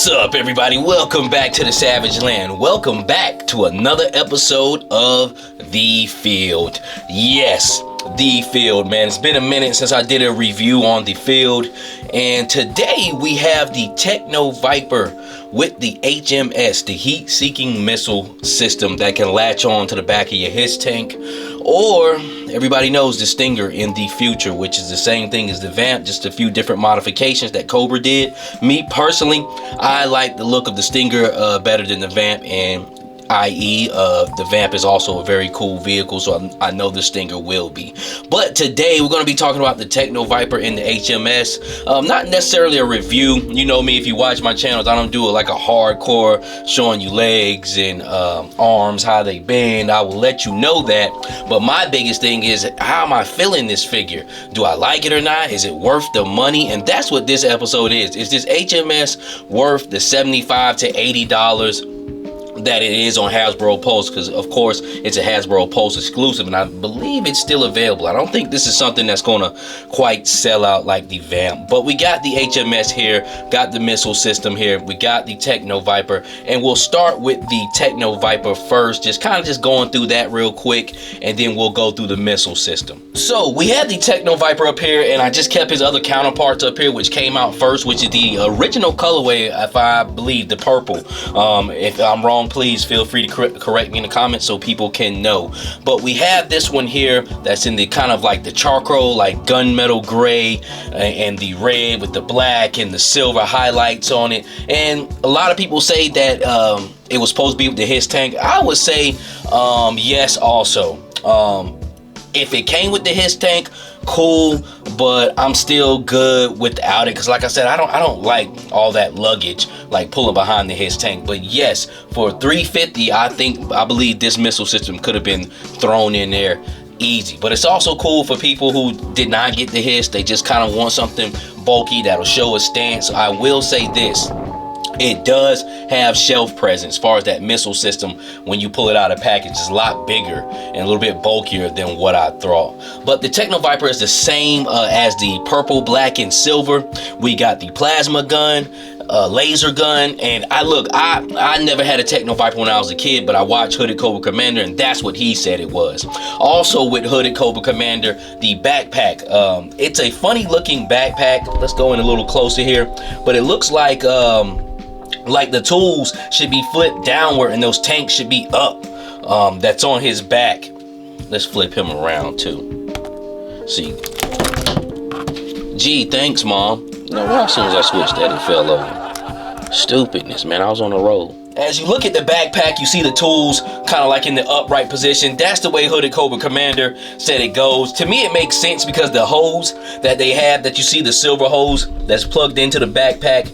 What's up, everybody? Welcome back to the Savage Land. Welcome back to another episode of The Field. Yes, The Field, man. It's been a minute since I did a review on The Field, and today we have the Techno Viper with the H.M.S, the heat-seeking missile system that can latch on to the back of your HISS tank, or everybody knows the Stinger in the future, which is the same thing as the Vamp, just a few different modifications that Cobra did. Me personally, I like the look of the Stinger better than the Vamp, and i.e. the Vamp is also a very cool vehicle, so I know the Stinger will be. But today we're going to be talking about the Techno Viper and the H.M.S. Not necessarily a review. You know me, if you watch my channels, I don't do it like a hardcore showing you legs and arms, how they bend. I will let you know that. But my biggest thing is, how am I feeling this figure? Do I like it or not? Is it worth the money? And that's what this episode is. Is this H.M.S worth the $75 to $80 that it is on Hasbro Pulse? Because of course it's a Hasbro Pulse exclusive, and I believe it's still available. I don't think this is something that's gonna quite sell out like the Vamp, but we got the H.M.S here, got the missile system here, we got the Techno Viper, and we'll start with the Techno Viper first, just going through that real quick, and then we'll go through the missile system. So we had the Techno Viper up here, and I just kept his other counterparts up here, which came out first, which is the original colorway, if I believe, the purple. If I'm wrong, please feel free to correct me in the comments so people can know. But we have this one here that's in the kind of like the charcoal, like gunmetal gray, and the red with the black and the silver highlights on it. And a lot of people say that it was supposed to be with the HISS tank. I would say yes also. If it came with the HISS tank, cool, but I'm still good without it, because like I said, I don't like all that luggage like pulling behind the HISS tank. But yes, for $350, I believe this missile system could have been thrown in there easy. But it's also cool for people who did not get the HISS. They just kind of want something bulky that'll show a stance. I will say this: it does have shelf presence as far as that missile system. When you pull it out of package, it's a lot bigger and a little bit bulkier than what I thought. But the Techno Viper is the same as the purple, black, and silver. We got the plasma gun, laser gun, and I never had a Techno Viper when I was a kid, but I watched Hooded Cobra Commander, and that's what he said it was. Also with Hooded Cobra Commander, the backpack. It's a funny looking backpack. Let's go in a little closer here, but it looks like the tools should be flipped downward and those tanks should be up. That's on his back. Let's flip him around too. See. Gee, thanks, Mom. No, well, as soon as I switched that, it fell over. Stupidness, man. I was on a roll. As you look at the backpack, you see the tools kind of like in the upright position. That's the way Hooded Cobra Commander said it goes. To me, it makes sense because the hose that they have, that you see, the silver hose that's plugged into the backpack,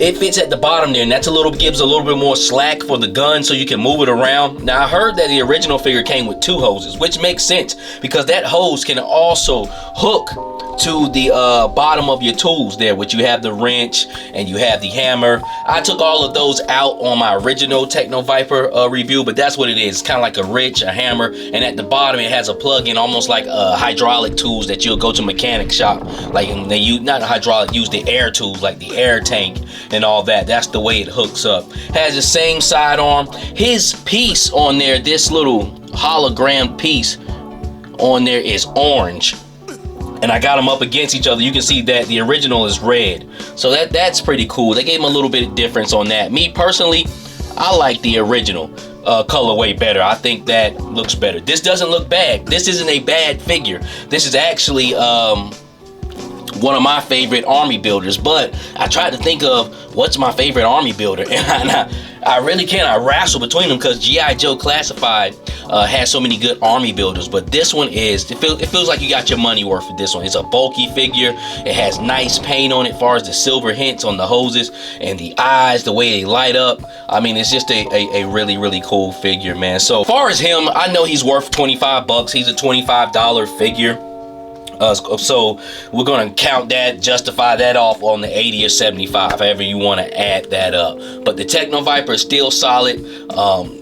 it fits at the bottom there, and that's gives a little bit more slack for the gun so you can move it around. Now, I heard that the original figure came with two hoses, which makes sense because that hose can also hook to the bottom of your tools there, which you have the wrench and you have the hammer. I took all of those out on my original Techno Viper review, but that's what it is. It's kind of like a wrench, a hammer, and at the bottom it has a plug-in, almost like hydraulic tools that you'll go to mechanic shop, like they use, not hydraulic, use the air tools like the air tank and all that. That's the way it hooks up. Has the same sidearm. His piece on there, this little hologram piece on there, is orange, and I got them up against each other. You can see that the original is red, so that's pretty cool. They gave him a little bit of difference on that. Me personally, I like the original colorway better. I think that looks better. This doesn't look bad. This isn't a bad figure. This is actually one of my favorite army builders, but I tried to think of what's my favorite army builder, and I really can't. I wrestle between them because G.I. Joe Classified has so many good army builders, but this one it feels like you got your money worth with this one. It's a bulky figure. It has nice paint on it as far as the silver hints on the hoses and the eyes, the way they light up. I mean, it's just a really cool figure, man. So as far as him, I know he's worth 25 bucks. He's a $25 figure. So we're going to count that, justify that off on the 80 or 75, however you want to add that up. But the Techno Viper is still solid,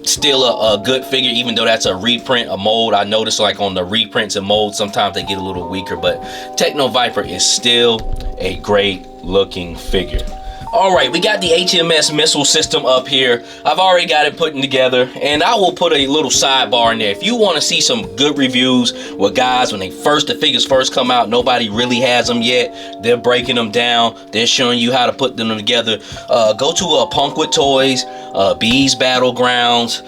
still a good figure, even though that's a reprint, a mold. I noticed like on the reprints and molds, sometimes they get a little weaker, but Techno Viper is still a great looking figure. All right, we got the H.M.S. missile system up here. I've already got it put together, and I will put a little sidebar in there. If you want to see some good reviews with guys when the figures first come out, nobody really has them yet. They're breaking them down. They're showing you how to put them together. Go to Punk with Toys, Bees Battlegrounds,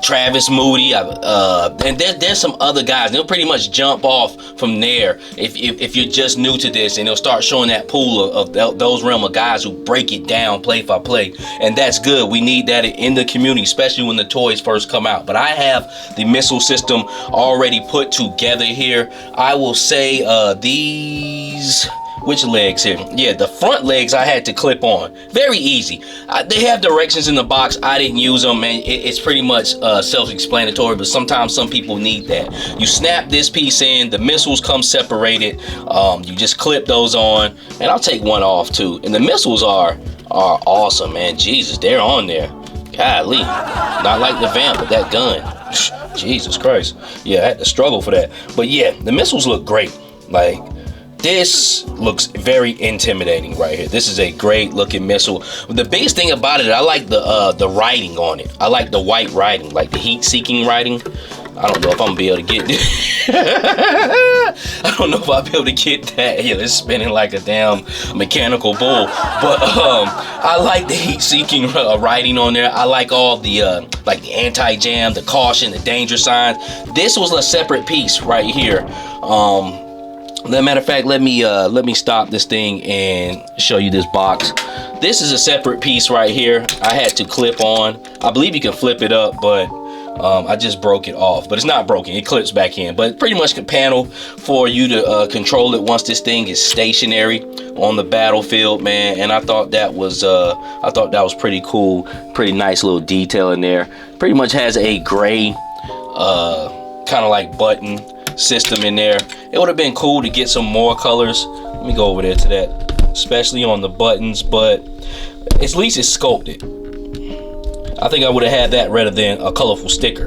Travis Moody, and there's some other guys. They'll pretty much jump off from there if you're just new to this, and they'll start showing that pool of those realm of guys who break it down play by play, and that's good. We need that in the community, especially when the toys first come out. But I have the missile system already put together here. I will say these... Which legs here? Yeah, the front legs I had to clip on. Very easy. They have directions in the box. I didn't use them, and it's pretty much self-explanatory, but sometimes some people need that. You snap this piece in, the missiles come separated. You just clip those on, and I'll take one off too. And the missiles are awesome, man. Jesus, they're on there. Golly. Not like the vamp, but that gun. Jesus Christ. Yeah, I had to struggle for that. But yeah, the missiles look great. Like, this looks very intimidating right here. This is a great looking missile. The biggest thing about it, I like the writing on it. I like the white writing, like the heat-seeking writing. I don't know if I'm gonna be able to get this. I don't know if I'll be able to get that. Yeah, it's spinning like a damn mechanical bull. But I like the heat-seeking writing on there. I like all the like the anti-jam, the caution, the danger signs. This was a separate piece right here. As a matter of fact, let me stop this thing and show you this box. This is a separate piece right here. I had to clip on. I believe you can flip it up, but I just broke it off. But it's not broken. It clips back in. But pretty much a panel for you to control it once this thing is stationary on the battlefield, man. And I thought that was pretty cool. Pretty nice little detail in there. Pretty much has a gray kind of like button system in there. It would have been cool to get some more colors. Let me go over there to that, especially on the buttons, but at least it's sculpted. I think I would have had that rather than a colorful sticker,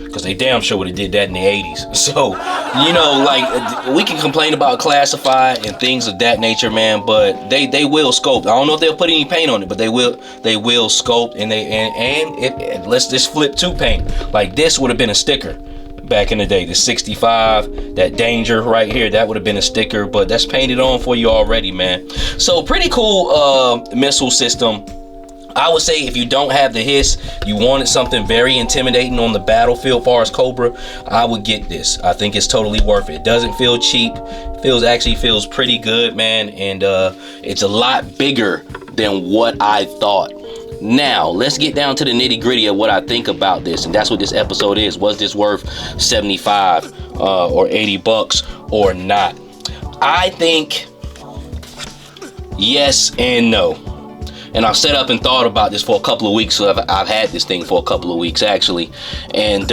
because they damn sure would have did that in the 80s. So, you know, like, we can complain about classified and things of that nature, man, but they will sculpt. I don't know if they'll put any paint on it, but they will sculpt, and let's just flip to paint. Like, this would have been a sticker back in the day. The 65, that danger right here, that would have been a sticker, but that's painted on for you already, man. So pretty cool missile system. I would say if you don't have the hiss, you wanted something very intimidating on the battlefield far as Cobra, I would get this. I think it's totally worth it. It doesn't feel cheap. Actually feels pretty good, man, and it's a lot bigger than what I thought. Now, let's get down to the nitty-gritty of what I think about this, and that's what this episode is. Was this worth 75 or 80 bucks or not? I think yes and no. And I've sat up and thought about this for a couple of weeks. So I've had this thing for a couple of weeks, actually. And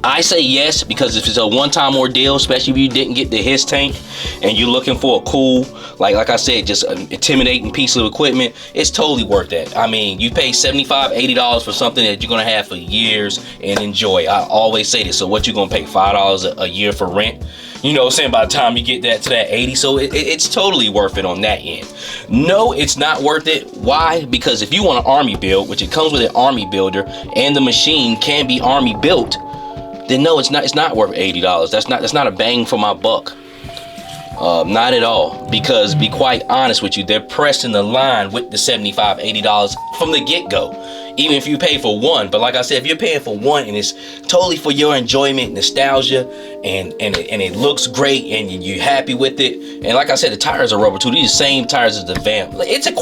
I say yes, because if it's a one-time ordeal, especially if you didn't get the hiss tank and you're looking for a cool, like I said, just an intimidating piece of equipment, it's totally worth that. I mean, you pay $75, $80 for something that you're gonna have for years and enjoy. I always say this. So what you gonna pay, $5 a year for rent? You know what I'm saying? By the time you get that to that 80, so it's totally worth it on that end. No, it's not worth it. Why? Because if you want an army build, which it comes with an army builder, and the machine can be army built, then no, it's not worth $80. That's not a bang for my buck. Not at all. Because, be quite honest with you, they're pressing the line with the $75, $80 from the get-go. Even if you pay for one. But like I said, if you're paying for one and it's totally for your enjoyment, nostalgia, and it looks great and you're happy with it, and like I said, the tires are rubber too. These are the same tires as the Vamp. It's a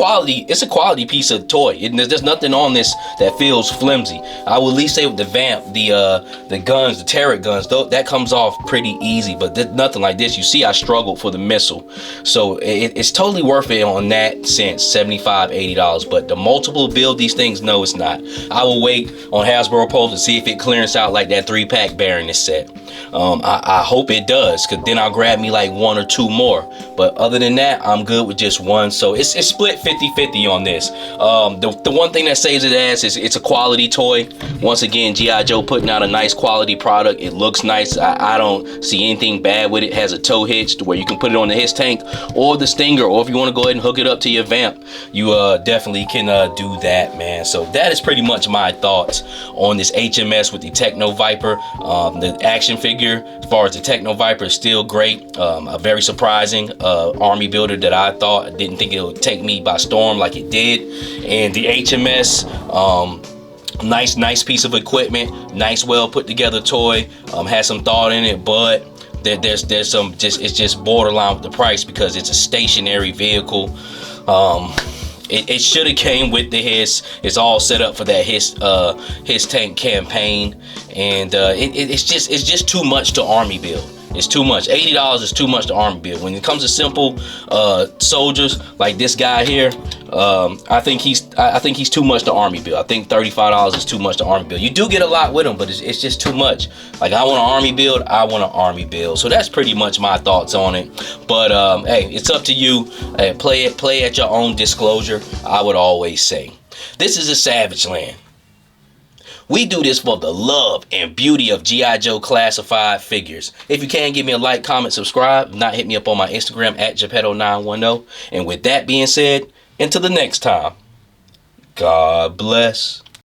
quality piece of toy. There's nothing on this that feels flimsy. I will at least say with the Vamp, the guns, the turret guns, that comes off pretty easy. But nothing like this. You see, I struggled for the missile, so it's totally worth it on that sense. $75, $80. But the multiple build these things, no, it's not. not. I will wait on Hasbro Pulse to see if it clearance out like that 3-pack Baroness set. I hope it does, because then I'll grab me like 1 or 2 more. But other than that, I'm good with just one. So it's split 50-50 on this. The one thing that saves it as is it's a quality toy. Once again, G.I. Joe putting out a nice quality product. It looks nice. I don't see anything bad with it. It has a tow hitch to where you can put it on the HISS tank or the Stinger, or if you want to go ahead and hook it up to your Vamp, you definitely can do that, man. So that is pretty much my thoughts on this H.M.S. with the Techno Viper. The action figure, as far as the Techno Viper, is still great. A very surprising army builder that I didn't think it would take me by storm like it did. And the H.M.S. Nice piece of equipment, nice, well put together toy. Has some thought in it, but there's some it's just borderline with the price because it's a stationary vehicle. It should have came with the HISS. It's all set up for that HISS tank campaign, and it's just too much to army build. It's too much. $80 is too much to army build. When it comes to simple soldiers like this guy here, I think he's too much to army build. I think $35 is too much to army build. You do get a lot with him, but it's just too much. Like, I want an army build, I want an army build. So that's pretty much my thoughts on it. But hey, it's up to you. Hey, play at your own disclosure, I would always say. This is a Savage Land. We do this for the love and beauty of G.I. Joe classified figures. If you can, give me a like, comment, subscribe. If not, hit me up on my Instagram at Geppetto910. And with that being said, until the next time, God bless.